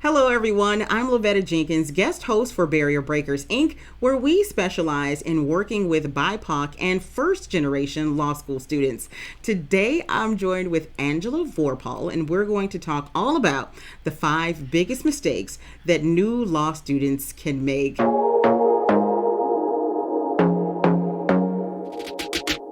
Hello, everyone. I'm LoVetta Jenkins, guest host for Barrier Breakers, Inc., where we specialize in working with BIPOC and first generation law school students. Today, I'm joined with Angela Vorpahl, and we're going to talk all about the 5 biggest mistakes that new law students can make.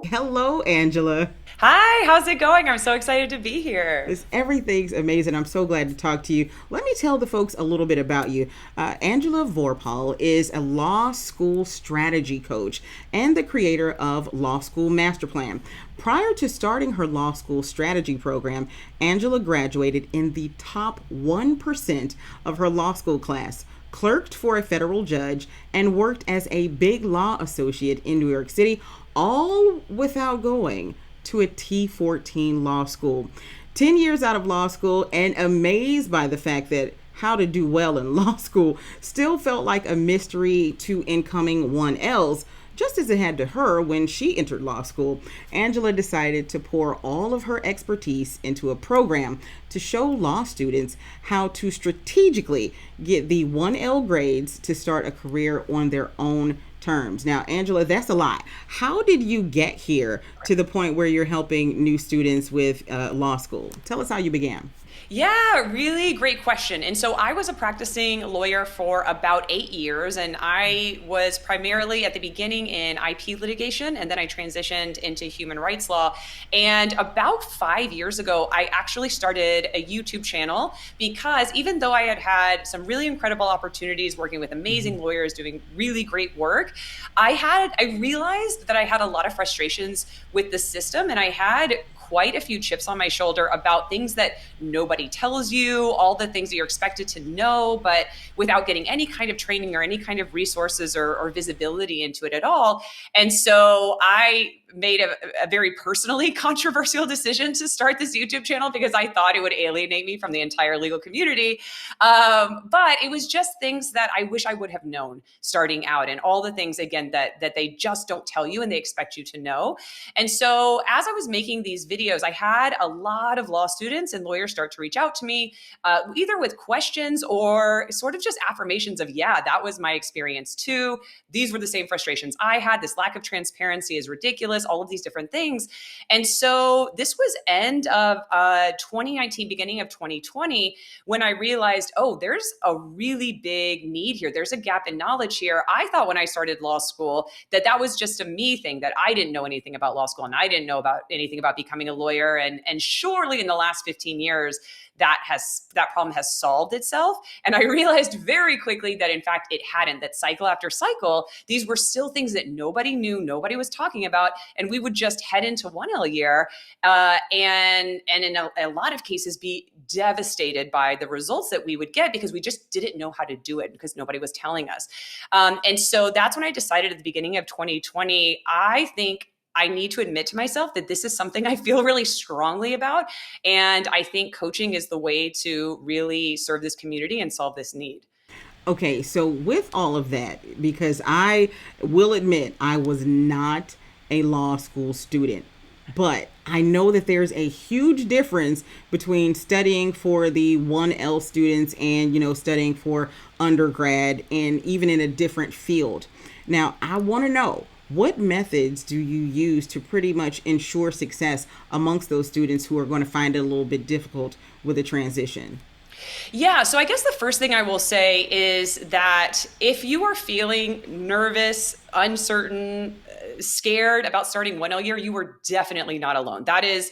Hello, Angela. Hi, how's it going? I'm so excited to be here. Everything's amazing. I'm so glad to talk to you. Let me tell the folks a little bit about you. Angela Vorpahl is a law school strategy coach and the creator of Law School Master Plan. Prior to starting her law school strategy program, Angela graduated in the top 1% of her law school class, clerked for a federal judge, and worked as a big law associate in New York City, all without going to a T14 law school. 10 years out of law school and amazed by the fact that how to do well in law school still felt like a mystery to incoming 1Ls, just as it had to her when she entered law school. Angela decided to pour all of her expertise into a program to show law students how to strategically get the 1L grades to start a career on their own terms. Now, Angela, that's a lot. How did you get here to the point where you're helping new students with law school? Tell us how you began. Yeah, really great question. And so I was a practicing lawyer for about 8 years, and I was primarily at the beginning in IP litigation, and then I transitioned into human rights law. And about 5 years ago, I actually started a YouTube channel because even though I had had some really incredible opportunities working with amazing lawyers doing really great work, I realized that I had a lot of frustrations with the system, and I had quite a few chips on my shoulder about things that nobody tells you, all the things that you're expected to know, but without getting any kind of training or any kind of resources or visibility into it at all. And so I made a very personally controversial decision to start this YouTube channel because I thought it would alienate me from the entire legal community. But it was just things that I wish I would have known starting out, and all the things, again, that they just don't tell you and they expect you to know. And so as I was making these videos, I had a lot of law students and lawyers start to reach out to me, either with questions or sort of just affirmations of, yeah, that was my experience too. These were the same frustrations I had. This lack of transparency is ridiculous, all of these different things. And so this was end of 2019, beginning of 2020, when I realized, oh, there's a really big need here. There's a gap in knowledge here. I thought when I started law school that was just a me thing, that I didn't know anything about law school and I didn't know about anything about becoming a lawyer. And surely in the last 15 years, that problem has solved itself. And I realized very quickly that in fact it hadn't, that cycle after cycle, these were still things that nobody knew, nobody was talking about. And we would just head into 1L year and in a lot of cases be devastated by the results that we would get because we just didn't know how to do it because nobody was telling us. And so that's when I decided at the beginning of 2020, I think I need to admit to myself that this is something I feel really strongly about. And I think coaching is the way to really serve this community and solve this need. Okay, so with all of that, because I will admit I was not a law school student, but I know that there's a huge difference between studying for the 1L students and, studying for undergrad and even in a different field. Now, I want to know, what methods do you use to pretty much ensure success amongst those students who are going to find it a little bit difficult with a transition? Yeah, so I guess the first thing I will say is that if you are feeling nervous, uncertain, scared about starting 1L year, you are definitely not alone. That is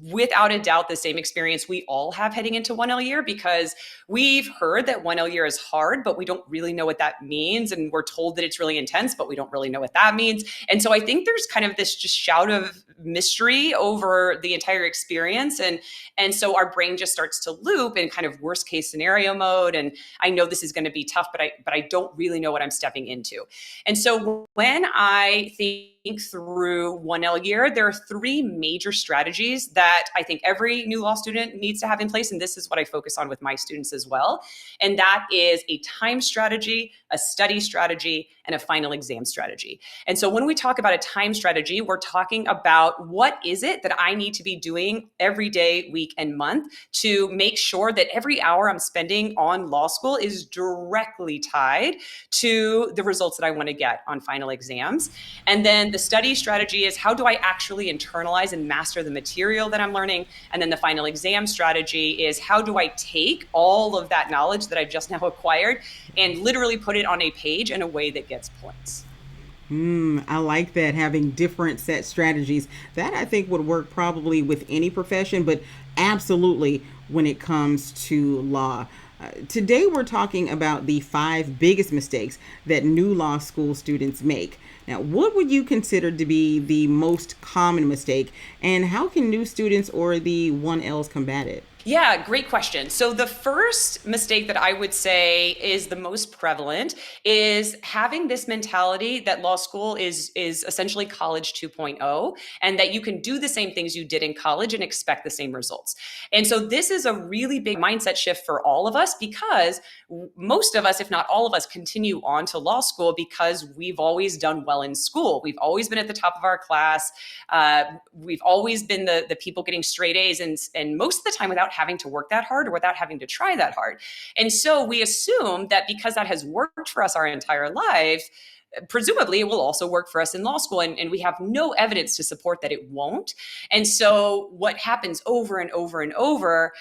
without a doubt the same experience we all have heading into 1L year, because we've heard that 1L year is hard, but we don't really know what that means. And we're told that it's really intense, but we don't really know what that means. And so I think there's kind of this just shout of mystery over the entire experience. And so our brain just starts to loop in kind of worst case scenario mode. And I know this is going to be tough, but I don't really know what I'm stepping into. And so when I think through 1L year, there are three major strategies that I think every new law student needs to have in place. And this is what I focus on with my students as well. And that is a time strategy, a study strategy, and a final exam strategy. And so when we talk about a time strategy, we're talking about what is it that I need to be doing every day, week, and month to make sure that every hour I'm spending on law school is directly tied to the results that I want to get on final exams. And then the study strategy is how do I actually internalize and master the material that I'm learning? And then the final exam strategy is how do I take all of that knowledge that I've just now acquired and literally put it on a page in a way that gets points. I like that, having different set strategies. That I think would work probably with any profession, but absolutely when it comes to law. Today, we're talking about the five biggest mistakes that new law school students make. Now, what would you consider to be the most common mistake, and how can new students or the 1Ls combat it? Yeah, great question. So the first mistake that I would say is the most prevalent is having this mentality that law school is essentially college 2.0 and that you can do the same things you did in college and expect the same results. And so this is a really big mindset shift for all of us because most of us, if not all of us, continue on to law school because we've always done well in school. We've always been at the top of our class. We've always been the people getting straight A's and most of the time without having to work that hard or without having to try that hard. And so we assume that because that has worked for us our entire life, presumably it will also work for us in law school. And we have no evidence to support that it won't. And so what happens over and over and over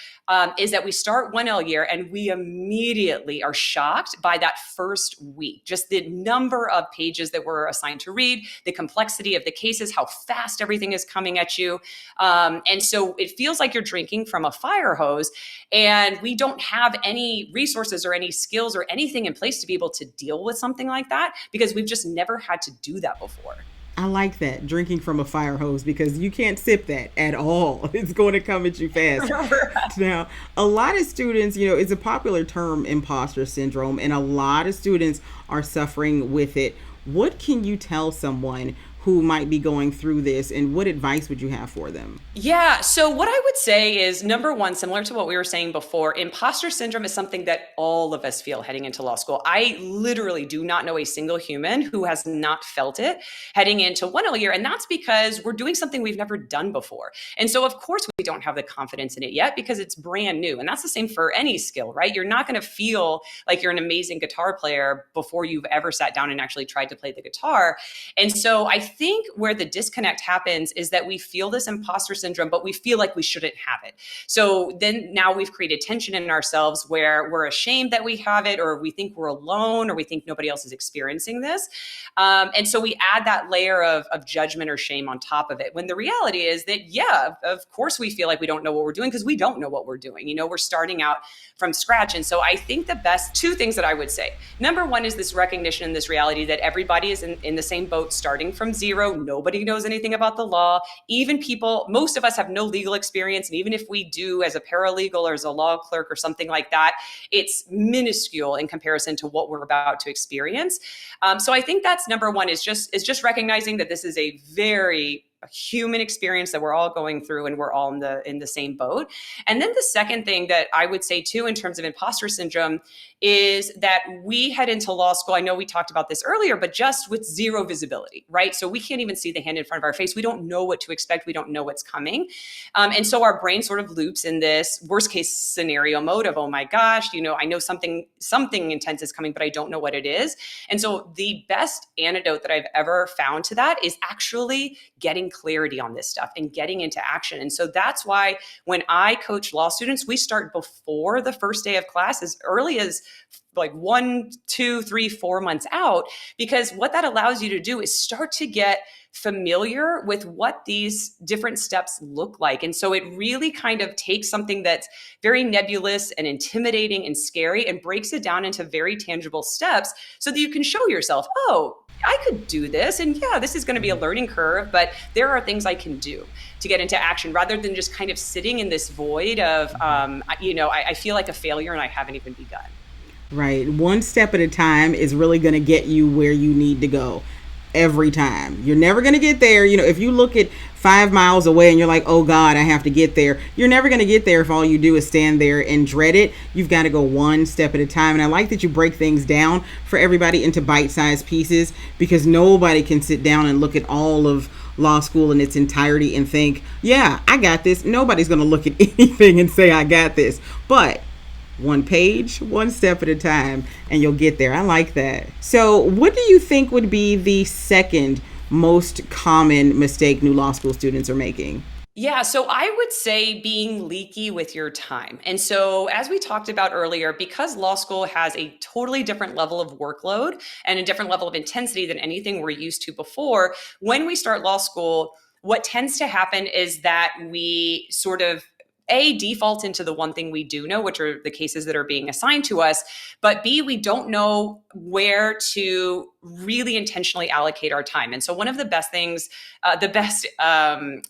is that we start 1L year and we immediately are shocked by that first week. Just the number of pages that we're assigned to read, the complexity of the cases, how fast everything is coming at you. And so it feels like you're drinking from a fire hose and we don't have any resources or any skills or anything in place to be able to deal with something like that because we've just never had to do that before. I like that, drinking from a fire hose, because you can't sip that at all. It's going to come at you fast. Now, a lot of students, it's a popular term, imposter syndrome, and a lot of students are suffering with it. What can you tell someone who might be going through this, and what advice would you have for them? Yeah. So what I would say is, number one, similar to what we were saying before, imposter syndrome is something that all of us feel heading into law school. I literally do not know a single human who has not felt it heading into 1L year. And that's because we're doing something we've never done before. And so of course we don't have the confidence in it yet because it's brand new. And that's the same for any skill, right? You're not going to feel like you're an amazing guitar player before you've ever sat down and actually tried to play the guitar. And so I think where the disconnect happens is that we feel this imposter syndrome, but we feel like we shouldn't have it. So then now we've created tension in ourselves where we're ashamed that we have it, or we think we're alone, or we think nobody else is experiencing this. And so we add that layer of judgment or shame on top of it. When the reality is that, yeah, of course we feel like we don't know what we're doing because we don't know what we're doing. We're starting out from scratch. And so I think the best two things that I would say, number one is this recognition and this reality that everybody is in the same boat starting from zero. Nobody knows anything about the law. Even people, most of us have no legal experience. And even if we do as a paralegal or as a law clerk or something like that, it's minuscule in comparison to what we're about to experience. So I think that's number one is just recognizing that this is a very human experience that we're all going through and we're all in the same boat. And then the second thing that I would say too, in terms of imposter syndrome, is that we head into law school. I know we talked about this earlier, but just with zero visibility, right? So we can't even see the hand in front of our face. We don't know what to expect. We don't know what's coming. And so our brain sort of loops in this worst case scenario mode of, oh my gosh, I know something intense is coming, but I don't know what it is. And so the best antidote that I've ever found to that is actually getting clarity on this stuff and getting into action. And so that's why when I coach law students, we start before the first day of class, as early as like 1, 2, 3, 4 months out, because what that allows you to do is start to get familiar with what these different steps look like. And so it really kind of takes something that's very nebulous and intimidating and scary and breaks it down into very tangible steps so that you can show yourself, oh, I could do this. And yeah, this is going to be a learning curve, but there are things I can do to get into action rather than just kind of sitting in this void of, I feel like a failure and I haven't even begun. Right. One step at a time is really going to get you where you need to go. every time. You're never going to get there. If you look at 5 miles away and you're like, oh God, I have to get there, you're never going to get there if all you do is stand there and dread it. You've got to go one step at a time. And I like that you break things down for everybody into bite-sized pieces, because nobody can sit down and look at all of law school in its entirety and think, yeah, I got this. Nobody's going to look at anything and say, I got this. But one page, one step at a time, and you'll get there. I like that. So, what do you think would be the second most common mistake new law school students are making? Yeah, so I would say being leaky with your time. And so, as we talked about earlier, because law school has a totally different level of workload and a different level of intensity than anything we're used to before, when we start law school, what tends to happen is that we sort of default into the one thing we do know, which are the cases that are being assigned to us. But B, we don't know where to really intentionally allocate our time. And so one of the best things, the best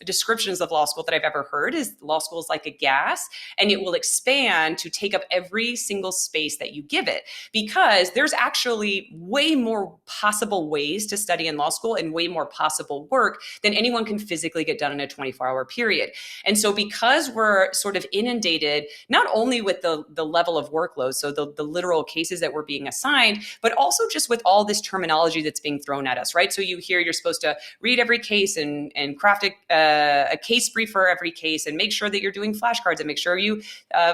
descriptions of law school that I've ever heard is law school is like a gas, and it will expand to take up every single space that you give it, because there's actually way more possible ways to study in law school and way more possible work than anyone can physically get done in a 24-hour period. And so because we're sort of inundated, not only with the level of workload, so the literal cases that we're being assigned, but also just with all this terminology that's being thrown at us, right? So you hear you're supposed to read every case and craft a case brief for every case, and make sure that you're doing flashcards, and make sure you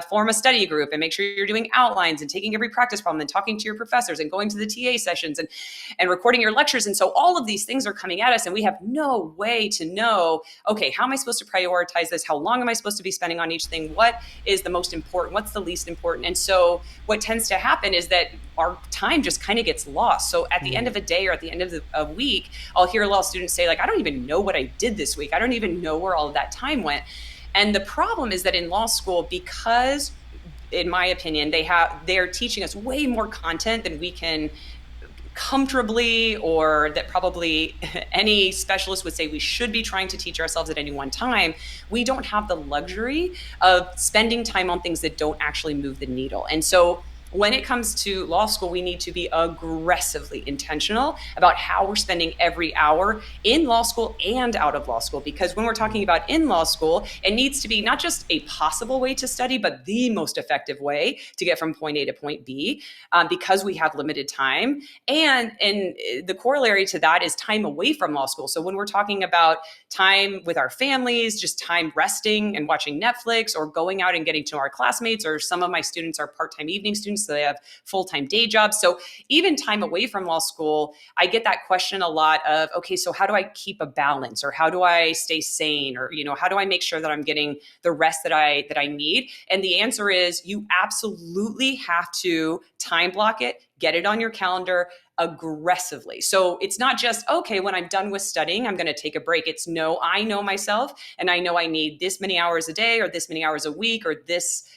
form a study group, and make sure you're doing outlines and taking every practice problem and talking to your professors and going to the TA sessions and recording your lectures. And so all of these things are coming at us, and we have no way to know, okay, how am I supposed to prioritize this? How long am I supposed to be spending on each thing? What is the most important? What's the least important? And so what tends to happen is that our time just kind of gets lost. So at the end of a day or at the end of a week, I'll hear a lot of students say, like, I don't even know what I did this week. I don't even know where all of that time went. And the problem is that in law school, because in my opinion, they're teaching us way more content than we can comfortably, or that probably any specialist would say we should be trying to teach ourselves at any one time. We don't have the luxury of spending time on things that don't actually move the needle. And so when it comes to law school, we need to be aggressively intentional about how we're spending every hour in law school and out of law school. Because when we're talking about in law school, it needs to be not just a possible way to study, but the most effective way to get from point A to point B, because we have limited time. And the corollary to that is time away from law school. So when we're talking about time with our families, just time resting and watching Netflix, or going out and getting to know our classmates, or some of my students are part-time evening students, so they have full-time day jobs. So even time away from law school, I get that question a lot of, okay, so how do I keep a balance, or how do I stay sane, or, how do I make sure that I'm getting the rest that I need? And the answer is you absolutely have to time block it, get it on your calendar aggressively. So it's not just, okay, when I'm done with studying, I'm going to take a break. It's no, I know myself, and I know I need this many hours a day, or this many hours a week, or this,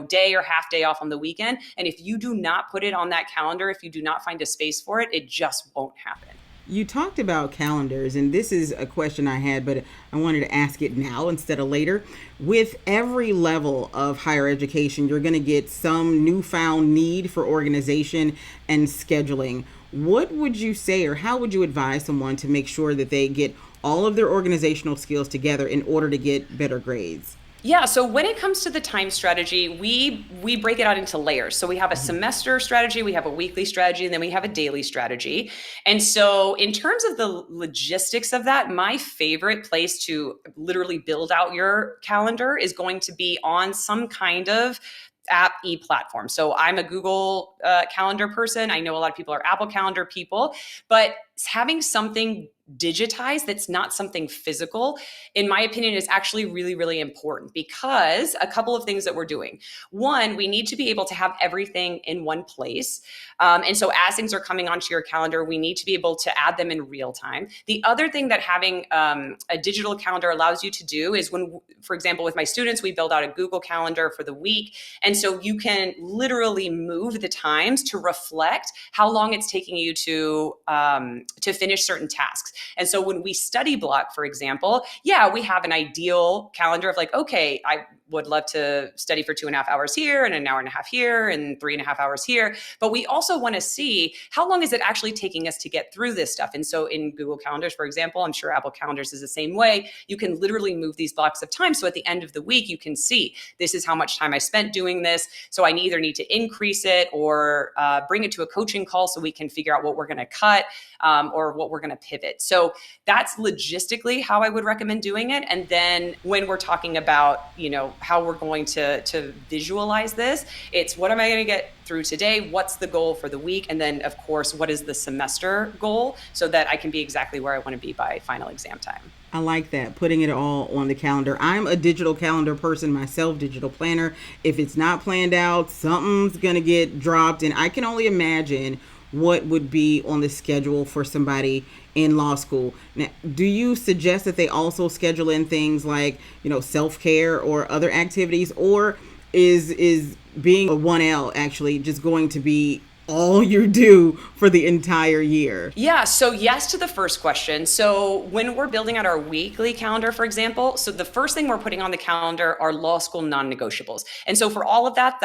day or half day off on the weekend. And if you do not put it on that calendar, if you do not find a space for it, it just won't happen. You talked about calendars, and this is a question I had, but I wanted to ask it now instead of later. With every level of higher education, you're going to get some newfound need for organization and scheduling. What would you say, or how would you advise someone to make sure that they get all of their organizational skills together in order to get better grades? Yeah, so when it comes to the time strategy, we break it out into layers. So we have a semester strategy, we have a weekly strategy, and then we have a daily strategy. And so in terms of the logistics of that, my favorite place to literally build out your calendar is going to be on some kind of app e-platform. So I'm a Google Calendar person. I know a lot of people are Apple Calendar people, but having something digitized that's not something physical, in my opinion, is actually really, really important, because a couple of things that we're doing. One, we need to be able to have everything in one place. And so as things are coming onto your calendar, we need to be able to add them in real time. The other thing that having a digital calendar allows you to do is when, for example, with my students, we build out a Google Calendar for the week. And so you can literally move the times to reflect how long it's taking you to finish certain tasks. tasks. And so when we study block, for example, yeah, we have an ideal calendar of like, okay, I would love to study for 2.5 hours here and an hour and a half here and 3.5 hours here. But we also want to see how long is it actually taking us to get through this stuff. And so in Google Calendars, for example, I'm sure Apple Calendars is the same way. You can literally move these blocks of time. So at the end of the week, you can see this is how much time I spent doing this. So I either need to increase it or bring it to a coaching call so we can figure out what we're going to cut or what we're going to pivot. So that's logistically how I would recommend doing it. And then when we're talking about, how we're going to visualize this, it's what am I going to get through today? What's the goal for the week? And then, of course, what is the semester goal so that I can be exactly where I want to be by final exam time. I like that, putting it all on the calendar. I'm a digital calendar person myself, digital planner. If it's not planned out, something's going to get dropped. And I can only imagine what would be on the schedule for somebody in law school. Now, do you suggest that they also schedule in things like, self-care or other activities, or is being a 1L actually just going to be all you do for the entire year? Yeah, so yes to the first question. So when we're building out our weekly calendar, for example, so the first thing we're putting on the calendar are law school non-negotiables. And so for all of that,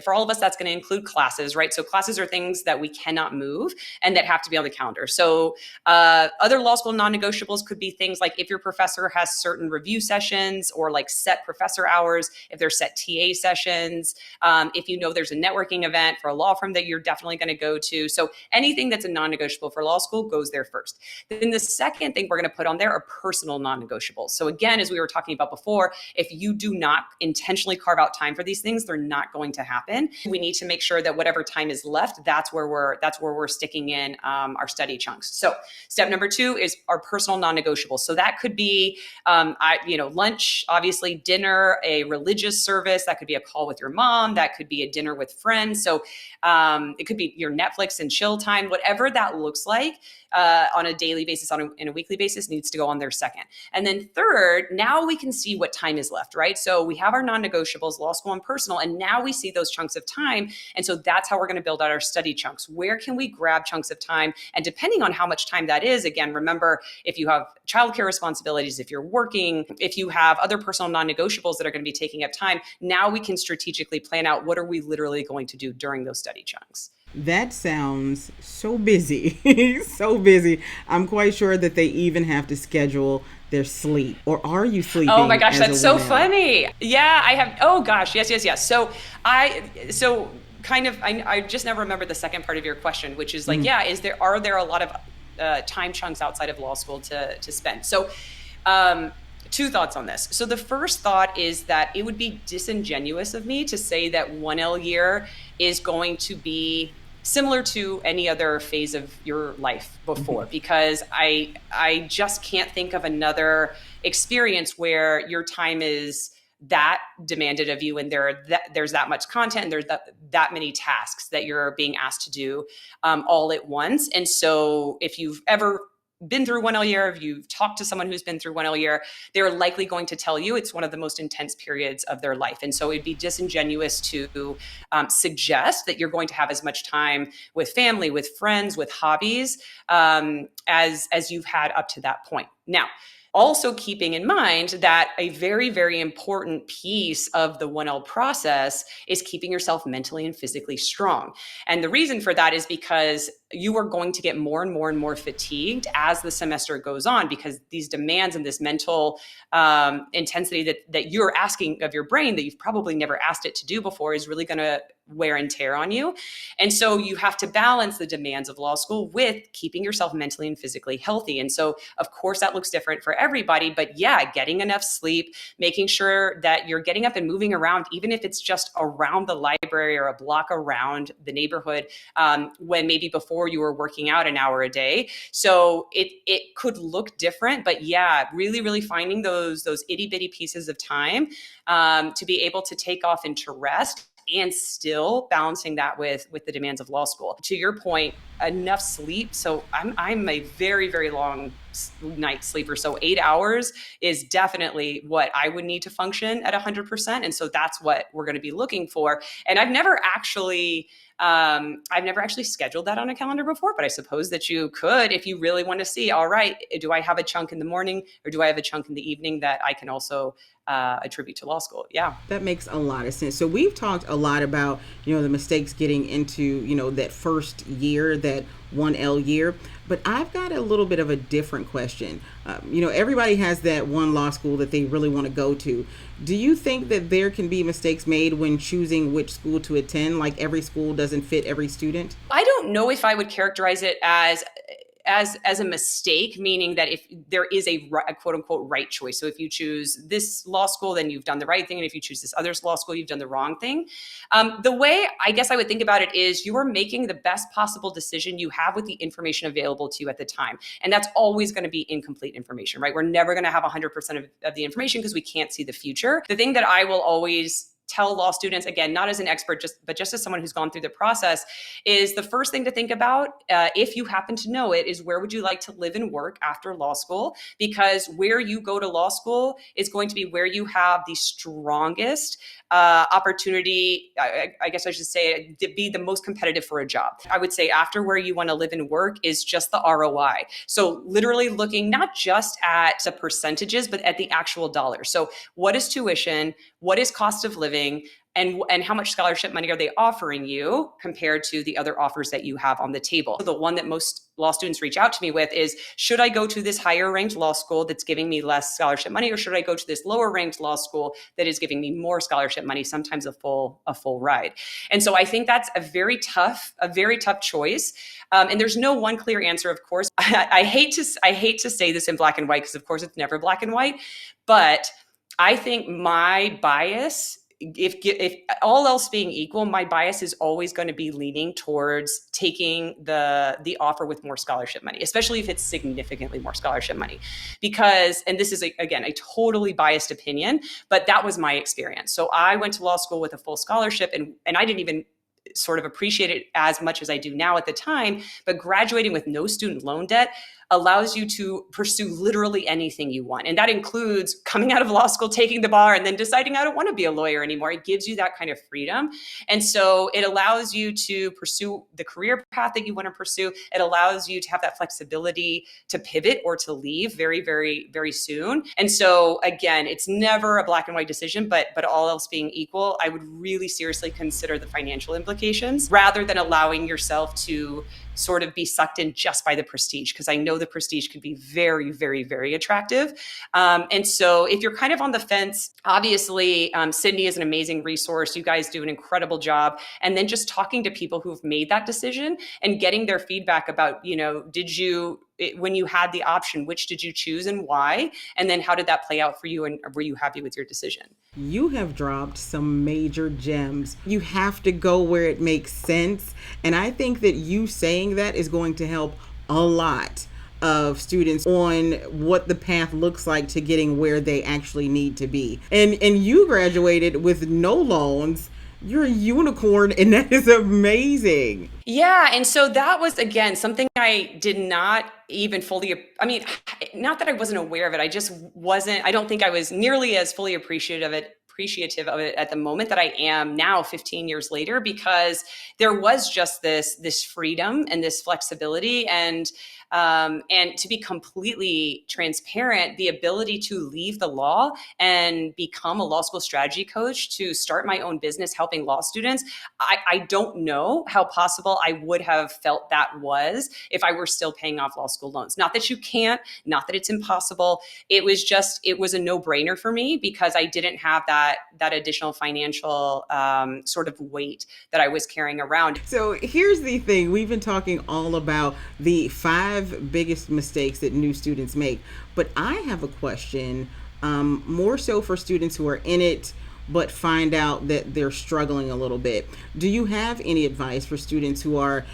for all of us, that's going to include classes, right? So classes are things that we cannot move and that have to be on the calendar. So other law school non-negotiables could be things like if your professor has certain review sessions or like set professor hours, if there's set TA sessions, if there's a networking event for a law firm that you're definitely going to go to. So anything that's a non-negotiable for law school goes there first. Then the second thing we're going to put on there are personal non-negotiables. So again, as we were talking about before, if you do not intentionally carve out time for these things, they're not going to happen. We need to make sure that whatever time is left, that's where we're sticking in our study chunks. So step number 2 is our personal non-negotiables. So that could be lunch, obviously dinner, a religious service. That could be a call with your mom. That could be a dinner with friends. So it could be your Netflix and chill time, whatever that looks like on a daily basis, in a weekly basis, needs to go on there second. And then third, now we can see what time is left, right? So we have our non-negotiables, law school and personal, and now we see those chunks of time. And so that's how we're going to build out our study chunks. Where can we grab chunks of time? And depending on how much time that is, again, remember, if you have childcare responsibilities, if you're working, if you have other personal non-negotiables that are going to be taking up time, now we can strategically plan out what are we literally going to do during those study chunks. That sounds so busy, so busy. I'm quite sure that they even have to schedule their sleep. Or are you sleeping? Oh my gosh, that's so funny. Yeah, I have. Oh gosh, yes. So I just never remember the second part of your question, which is like, are there a lot of time chunks outside of law school to spend? So two thoughts on this. So the first thought is that it would be disingenuous of me to say that 1L year is going to be similar to any other phase of your life before, because I just can't think of another experience where your time is that demanded of you and there's that much content and there's that many tasks that you're being asked to do all at once. And so if you've ever been through 1L year, if you've talked to someone who's been through 1L year, they're likely going to tell you it's one of the most intense periods of their life. And so it'd be disingenuous to suggest that you're going to have as much time with family, with friends, with hobbies as you've had up to that point. Now, also keeping in mind that a very, very important piece of the 1L process is keeping yourself mentally and physically strong. And the reason for that is because you are going to get more and more and more fatigued as the semester goes on, because these demands and this mental intensity that you're asking of your brain that you've probably never asked it to do before is really going to wear and tear on you. And so you have to balance the demands of law school with keeping yourself mentally and physically healthy. And so, of course, that looks different for everybody. But yeah, getting enough sleep, making sure that you're getting up and moving around, even if it's just around the library or a block around the neighborhood, when maybe before you were working out an hour a day. So it could look different. But yeah, really, really finding those itty bitty pieces of time to be able to take off and to rest, and still balancing that with the demands of law school. To your point, enough sleep. So I'm a very, very long night sleeper. So 8 hours is definitely what I would need to function at 100%. And so that's what we're going to be looking for. And I've never actually scheduled that on a calendar before, but I suppose that you could, if you really want to see, all right, do I have a chunk in the morning or do I have a chunk in the evening that I can also attribute to law school? Yeah. That makes a lot of sense. So we've talked a lot about, the mistakes getting into, that first year, that 1L year. But I've got a little bit of a different question. Everybody has that one law school that they really want to go to. Do you think that there can be mistakes made when choosing which school to attend? Like every school doesn't fit every student? I don't know if I would characterize it as a mistake, meaning that if there is a quote unquote right choice. So if you choose this law school, then you've done the right thing. And if you choose this other law school, you've done the wrong thing. The way I guess I would think about it is you are making the best possible decision you have with the information available to you at the time. And that's always going to be incomplete information, right? We're never going to have 100% of the information because we can't see the future. The thing that I will always tell law students, again, not as an expert, but just as someone who's gone through the process, is the first thing to think about, if you happen to know it, is where would you like to live and work after law school? Because where you go to law school is going to be where you have the strongest opportunity, I guess I should say, to be the most competitive for a job. I would say after where you want to live and work is just the ROI. So literally looking not just at the percentages, but at the actual dollars. So what is tuition? What is cost of living? And how much scholarship money are they offering you compared to the other offers that you have on the table? The one that most law students reach out to me with is, should I go to this higher ranked law school that's giving me less scholarship money, or should I go to this lower ranked law school that is giving me more scholarship money, sometimes a full ride? And so I think that's a very tough choice. And there's no one clear answer, of course. I hate to say this in black and white, because of course it's never black and white, but I think my bias, if all else being equal, my bias is always going to be leaning towards taking the offer with more scholarship money, especially if it's significantly more scholarship money. Because, and this is again a totally biased opinion, but that was my experience. So I went to law school with a full scholarship, and I didn't even sort of appreciate it as much as I do now at the time, but graduating with no student loan debt allows you to pursue literally anything you want. And that includes coming out of law school, taking the bar, and then deciding I don't want to be a lawyer anymore. It gives you that kind of freedom. And so it allows you to pursue the career path that you want to pursue. It allows you to have that flexibility to pivot or to leave very, very, very soon. And so again, it's never a black and white decision, but all else being equal, I would really seriously consider the financial implications rather than allowing yourself to sort of be sucked in just by the prestige, because I know the prestige can be very, very, very attractive. And so if you're kind of on the fence, obviously, Sydney is an amazing resource. You guys do an incredible job. And then just talking to people who've made that decision and getting their feedback about, when you had the option, which did you choose and why? And then how did that play out for you? And were you happy with your decision? You have dropped some major gems. You have to go where it makes sense. And I think that you saying that is going to help a lot of students on what the path looks like to getting where they actually need to be. And you graduated with no loans. You're a unicorn, and that is amazing. Yeah. And so that was, again, something I did not even not that I wasn't aware of it. I don't think I was nearly as fully appreciative of it at the moment that I am now 15 years later, because there was just this freedom and this flexibility and to be completely transparent, the ability to leave the law and become a law school strategy coach, to start my own business helping law students. I don't know how possible I would have felt that was if I were still paying off law school loans. Not that you can't, not that it's impossible. It was a no-brainer for me because I didn't have that additional financial sort of weight that I was carrying around. So here's the thing. We've been talking all about the 5 biggest mistakes that new students make, but I have a question more so for students who are in it but find out that they're struggling a little bit. Do you have any advice for students who are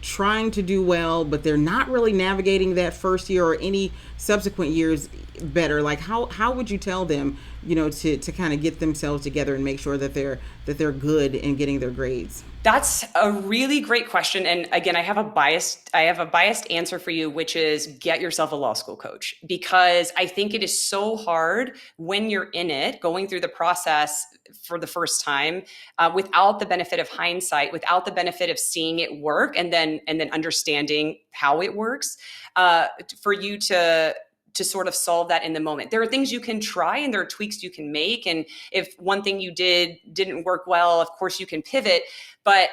trying to do well, but they're not really navigating that first year or any subsequent years better? Like how would you tell them, to kind of get themselves together and make sure that they're good in getting their grades? That's a really great question. And again, I have a biased answer for you, which is get yourself a law school coach, because I think it is so hard when you're in it, going through the process for the first time, without the benefit of hindsight, without the benefit of seeing it work and then understanding how it works, for you to sort of solve that in the moment. There are things you can try and there are tweaks you can make. And if one thing you didn't work well, of course you can pivot, but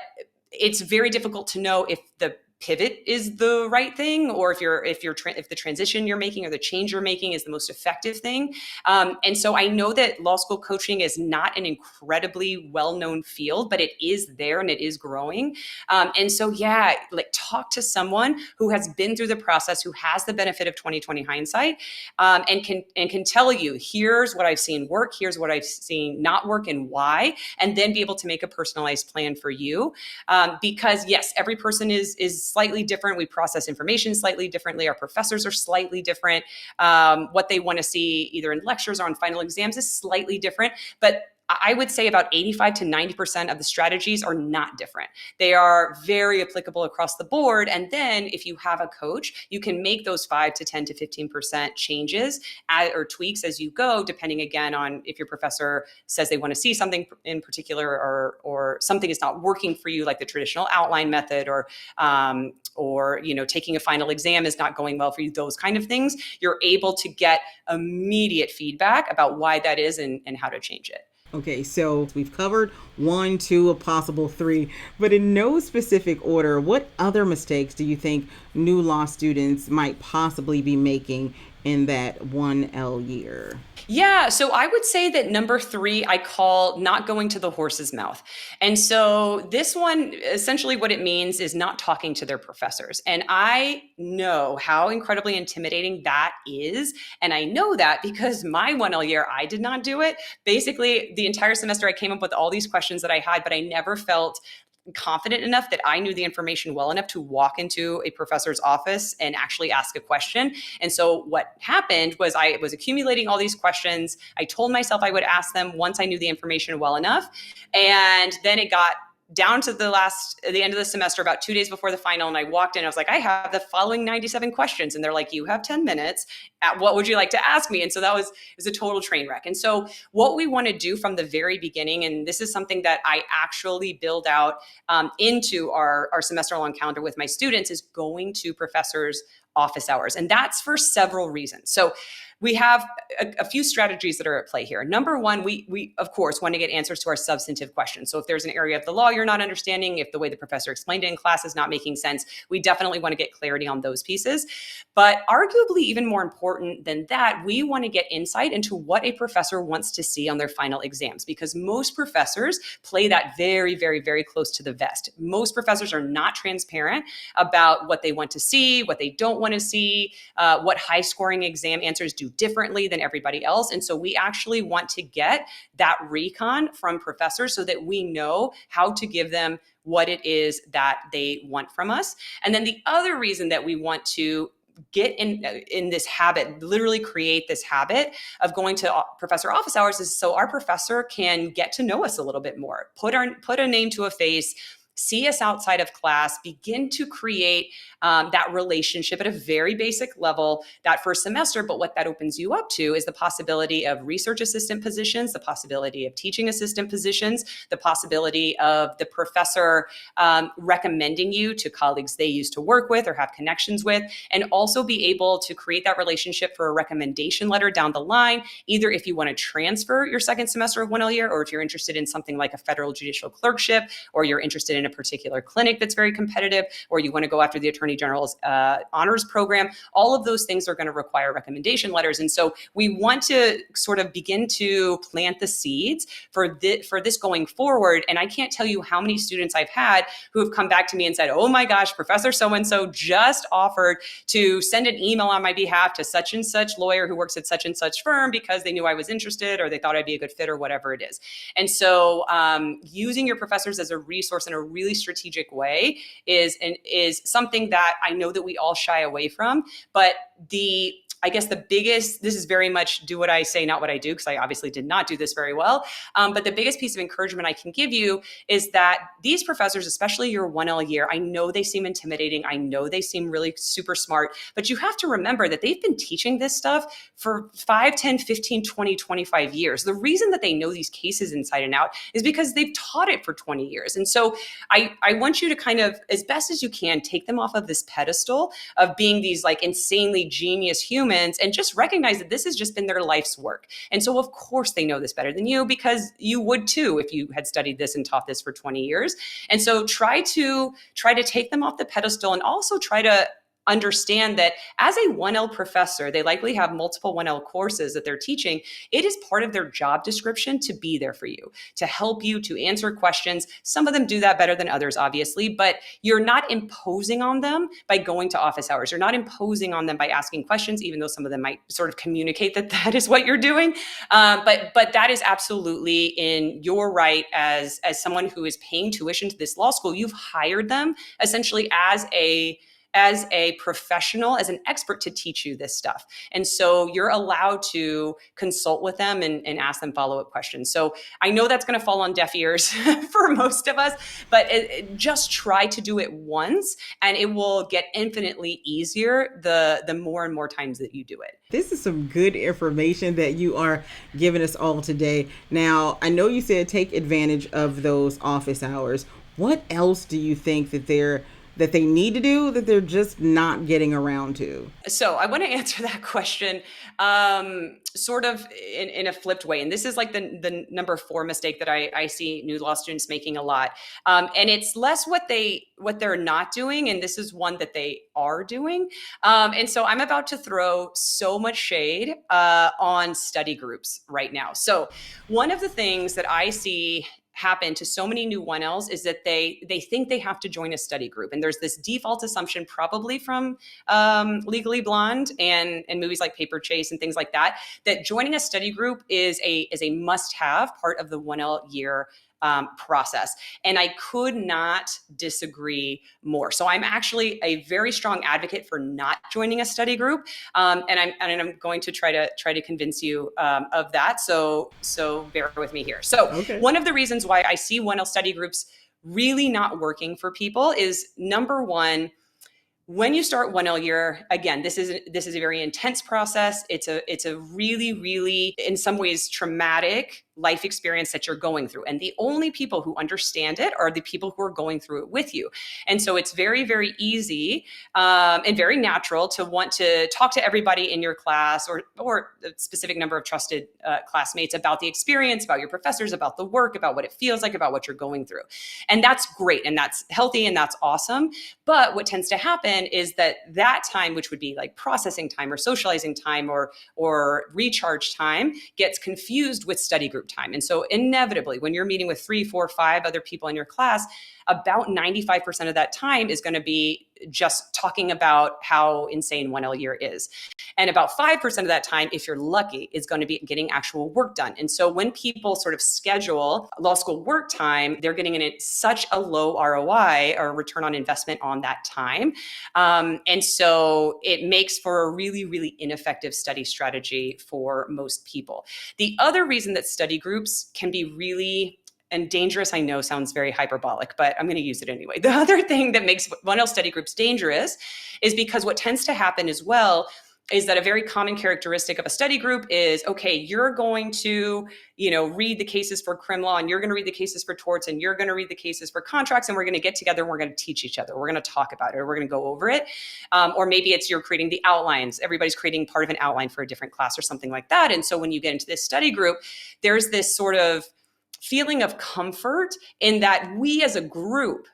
it's very difficult to know if the pivot is the right thing, or if the transition you're making or the change you're making is the most effective thing. And so I know that law school coaching is not an incredibly well-known field, but it is there and it is growing. And so, yeah, like talk to someone who has been through the process, who has the benefit of 2020 hindsight, and can tell you, here's what I've seen work, here's what I've seen not work, and why, and then be able to make a personalized plan for you. Because yes, every person is slightly different. We process information slightly differently. Our professors are slightly different. What they want to see either in lectures or on final exams is slightly different. But I would say about 85 to 90% of the strategies are not different. They are very applicable across the board. And then if you have a coach, you can make those 5 to 10 to 15% changes or tweaks as you go, depending again on if your professor says they want to see something in particular, or something is not working for you, like the traditional outline method, or taking a final exam is not going well for you, those kind of things. You're able to get immediate feedback about why that is and how to change it. Okay, so we've covered 1, 2, a possible 3, but in no specific order, what other mistakes do you think new law students might possibly be making in that 1L year? Yeah, so I would say that number 3, I call not going to the horse's mouth. And so this one, essentially what it means is not talking to their professors. And I know how incredibly intimidating that is. And I know that because my 1L year, I did not do it. Basically, the entire semester, I came up with all these questions that I had, but I never felt confident enough that I knew the information well enough to walk into a professor's office and actually ask a question. And so what happened was I was accumulating all these questions. I told myself I would ask them once I knew the information well enough. And then it got down to the end of the semester, about 2 days before the final. And I walked in, I was like, I have the following 97 questions. And they're like, you have 10 minutes. What would you like to ask me? And so it was a total train wreck. And so what we want to do from the very beginning, and this is something that I actually build out into our semester long calendar with my students, is going to professors' office hours. And that's for several reasons. So we have a few strategies that are at play here. Number one, we of course want to get answers to our substantive questions. So if there's an area of the law you're not understanding, if the way the professor explained it in class is not making sense, we definitely want to get clarity on those pieces. But arguably even more important than that, we want to get insight into what a professor wants to see on their final exams, because most professors play that very, very, very close to the vest. Most professors are not transparent about what they want to see, what they don't want to see, what high scoring exam answers do differently than everybody else. And so we actually want to get that recon from professors so that we know how to give them what it is that they want from us. And then the other reason that we want to get in this habit, literally create this habit of going to professor office hours, is so our professor can get to know us a little bit more, put a name to a face, see us outside of class, begin to create that relationship at a very basic level that first semester. But what that opens you up to is the possibility of research assistant positions, the possibility of teaching assistant positions, the possibility of the professor recommending you to colleagues they used to work with or have connections with, and also be able to create that relationship for a recommendation letter down the line, either if you want to transfer your second semester of 1L year, or if you're interested in something like a federal judicial clerkship, or you're interested in a particular clinic that's very competitive, or you want to go after the Attorney General's honors program. All of those things are going to require recommendation letters. And so we want to sort of begin to plant the seeds for this going forward. And I can't tell you how many students I've had who have come back to me and said, oh my gosh, Professor so-and-so just offered to send an email on my behalf to such and such lawyer who works at such and such firm because they knew I was interested, or they thought I'd be a good fit, or whatever it is. And so using your professors as a resource in a really strategic way is something that I know that we all shy away from. But I guess this is very much do what I say, not what I do, because I obviously did not do this very well. But the biggest piece of encouragement I can give you is that these professors, especially your 1L year, I know they seem intimidating. I know they seem really super smart, but you have to remember that they've been teaching this stuff for 5, 10, 15, 20, 25 years. The reason that they know these cases inside and out is because they've taught it for 20 years. And so I want you to kind of, as best as you can, take them off of this pedestal of being these like insanely genius humans and just recognize that this has just been their life's work. And so of course they know this better than you, because you would too if you had studied this and taught this for 20 years. And so try to take them off the pedestal, and also try to understand that as a 1L professor, they likely have multiple 1L courses that they're teaching. It is part of their job description to be there for you, to help you, to answer questions. Some of them do that better than others, obviously, but you're not imposing on them by going to office hours. You're not imposing on them by asking questions, even though some of them might sort of communicate that that is what you're doing. But that is absolutely in your right as someone who is paying tuition to this law school. You've hired them essentially as a professional, as an expert to teach you this stuff. And so you're allowed to consult with them and ask them follow-up questions. So I know that's going to fall on deaf ears for most of us, but just try to do it once, and it will get infinitely easier the more and more times that you do it. This is some good information that you are giving us all today. Now, I know you said take advantage of those office hours. What else do you think that they need to do that they're just not getting around to? So I want to answer that question sort of in a flipped way. And this is like the number 4 mistake that I see new law students making a lot. And it's less what they're not doing, and this is one that they are doing. And so I'm about to throw so much shade on study groups right now. So one of the things that I see happen to so many new 1Ls is that they think they have to join a study group. And there's this default assumption, probably from Legally Blonde and movies like Paper Chase and things like that, that joining a study group is a must-have part of the 1L year process. And I could not disagree more. So I'm actually a very strong advocate for not joining a study group. And I'm going to try to convince you of that. So bear with me here. So okay. One of the reasons why I see 1L study groups really not working for people is, number one, when you start 1L year, again, this is a very intense process. It's a really, really, in some ways, traumatic life experience that you're going through. And the only people who understand it are the people who are going through it with you. And so it's very, very easy and very natural to want to talk to everybody in your class or a specific number of trusted classmates about the experience, about your professors, about the work, about what it feels like, about what you're going through. And that's great. And that's healthy. And that's awesome. But what tends to happen is that time, which would be like processing time or socializing time or recharge time, gets confused with study group time. And so inevitably, when you're meeting with 3, 4, 5 other people in your class, about 95% of that time is going to be just talking about how insane 1L year is. And about 5% of that time, if you're lucky, is going to be getting actual work done. And so when people sort of schedule law school work time, they're getting in such a low ROI or return on investment on that time. And so it makes for a really, really ineffective study strategy for most people. The other reason that study groups can be really, and dangerous, I know sounds very hyperbolic, but I'm going to use it anyway. The other thing that makes 1L study groups dangerous is because what tends to happen as well is that a very common characteristic of a study group is, okay, you're going to, read the cases for crim law, and you're going to read the cases for torts, and you're going to read the cases for contracts, and we're going to get together and we're going to teach each other. We're going to talk about it, or we're going to go over it. Or maybe it's you're creating the outlines. Everybody's creating part of an outline for a different class or something like that. And so when you get into this study group, there's this sort of feeling of comfort in that we as a group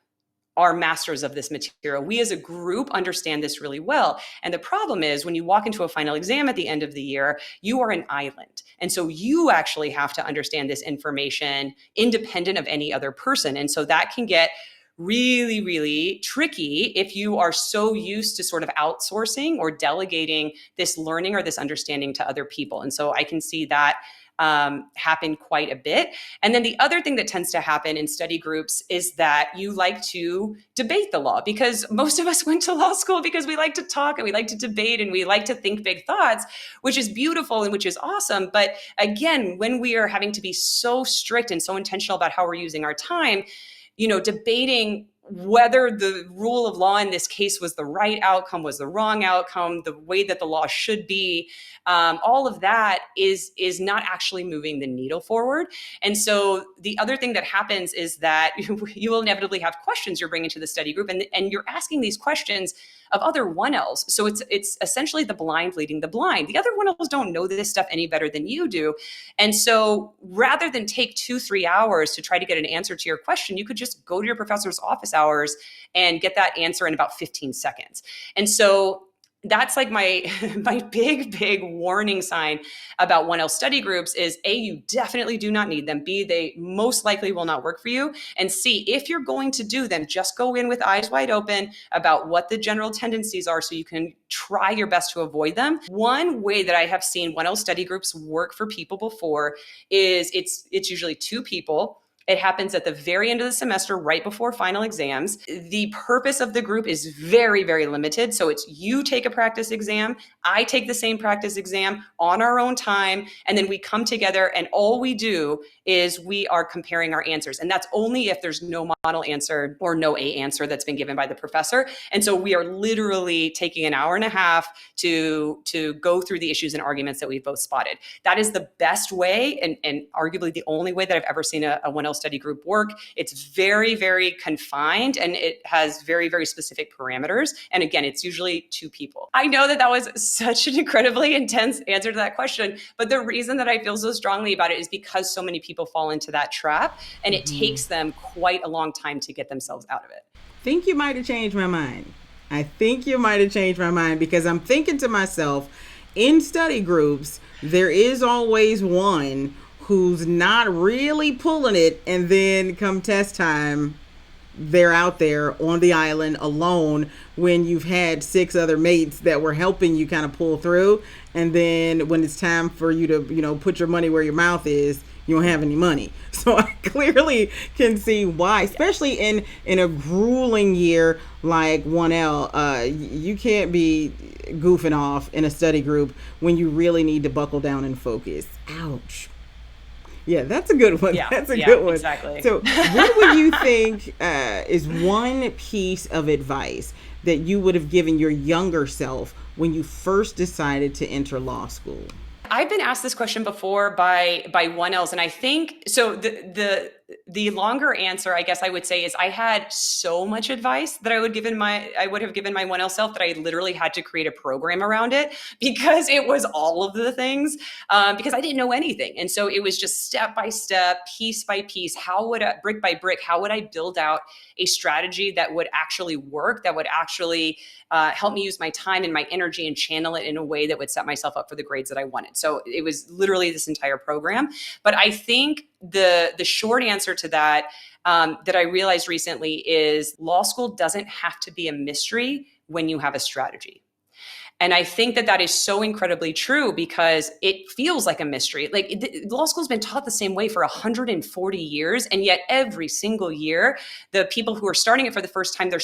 are masters of this material. We as a group understand this really well. And the problem is when you walk into a final exam at the end of the year, you are an island. And so you actually have to understand this information independent of any other person. And so that can get really, really tricky if you are so used to sort of outsourcing or delegating this learning or this understanding to other people. And so I can see that happen quite a bit. And then the other thing that tends to happen in study groups is that you like to debate the law, because most of us went to law school because we like to talk and we like to debate and we like to think big thoughts, which is beautiful and which is awesome. But again, when we are having to be so strict and so intentional about how we're using our time, debating whether the rule of law in this case was the right outcome, was the wrong outcome, the way that the law should be, all of that is not actually moving the needle forward. And so the other thing that happens is that you will inevitably have questions you're bringing to the study group, and you're asking these questions of other 1Ls. So it's essentially the blind leading the blind. The other 1Ls don't know this stuff any better than you do. And so rather than take 2-3 hours to try to get an answer to your question, you could just go to your professor's office hours and get that answer in about 15 seconds. And so that's like my big warning sign about 1L study groups is A, you definitely do not need them. B, they most likely will not work for you. And C, if you're going to do them, just go in with eyes wide open about what the general tendencies are so you can try your best to avoid them. One way that I have seen 1L study groups work for people before is it's usually 2 people. It happens at the very end of the semester, right before final exams. The purpose of the group is very, very limited. So it's you take a practice exam, I take the same practice exam on our own time, and then we come together and all we do is we are comparing our answers. And that's only if there's no model answer or no A answer that's been given by the professor. And so we are literally taking an hour and a half to go through the issues and arguments that we've both spotted. That is the best way and arguably the only way that I've ever seen a 1L study group work. It's very, very confined and it has very, very specific parameters. And again, it's usually 2 people. I know that was such an incredibly intense answer to that question, but the reason that I feel so strongly about it is because so many people fall into that trap and it takes them quite a long time to get themselves out of it. Think you might have changed my mind. I think you might have changed my mind because I'm thinking to myself, in study groups, there is always one who's not really pulling it, and then come test time, they're out there on the island alone when you've had 6 other mates that were helping you kind of pull through. And then when it's time for you to, put your money where your mouth is, you don't have any money. So I clearly can see why, especially in a grueling year like 1L, you can't be goofing off in a study group when you really need to buckle down and focus. Ouch. Yeah, that's a good one. That's a good one. Exactly. So what would you think is one piece of advice that you would have given your younger self when you first decided to enter law school? I've been asked this question before by 1Ls, and I think so. The longer answer, I guess I would say, is I had so much advice that I would have given my 1L self that I literally had to create a program around it because it was all of the things because I didn't know anything, and so it was just step by step, piece by piece. Brick by brick, how would I build out a strategy that would actually work, that would actually help me use my time and my energy and channel it in a way that would set myself up for the grades that I wanted. So it was literally this entire program. But I think the short answer to that that I realized recently is law school doesn't have to be a mystery when you have a strategy. And I think that is so incredibly true because it feels like a mystery. Law school's been taught the same way for 140 years. And yet every single year, the people who are starting it for the first time, they're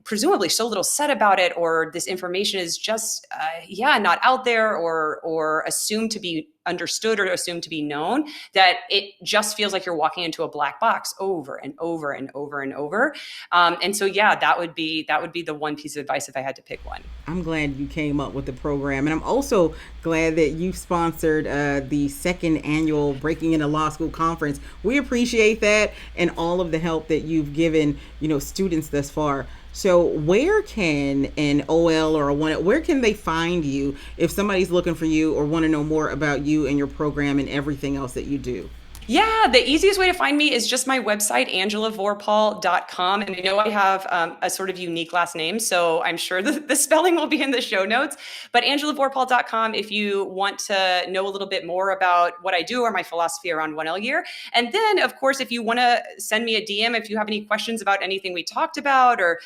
presumably so little said about it, or this information is just, not out there or assumed to be understood or assumed to be known, that it just feels like you're walking into a black box over and over and over and over. And so, that would be the one piece of advice if I had to pick one. I'm glad you came up with the program. And I'm also glad that you sponsored the 2nd annual Breaking into Law School conference. We appreciate that and all of the help that you've given, students thus far. So where can an OL or where can they find you if somebody's looking for you or want to know more about you and your program and everything else that you do? Yeah, the easiest way to find me is just my website, angelavorpahl.com. And I know I have a sort of unique last name, so I'm sure the spelling will be in the show notes. But angelavorpahl.com if you want to know a little bit more about what I do or my philosophy around 1L year. And then, of course, if you want to send me a DM, if you have any questions about anything we talked about or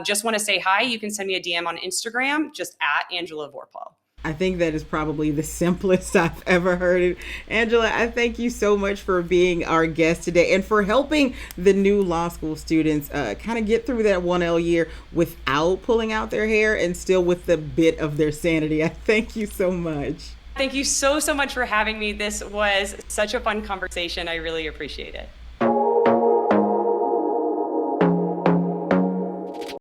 just want to say hi, you can send me a DM on Instagram, just at Angela Vorpahl. I think that is probably the simplest I've ever heard it. Angela, I thank you so much for being our guest today and for helping the new law school students kind of get through that 1L year without pulling out their hair and still with the bit of their sanity. I thank you so much. Thank you so much for having me. This was such a fun conversation. I really appreciate it.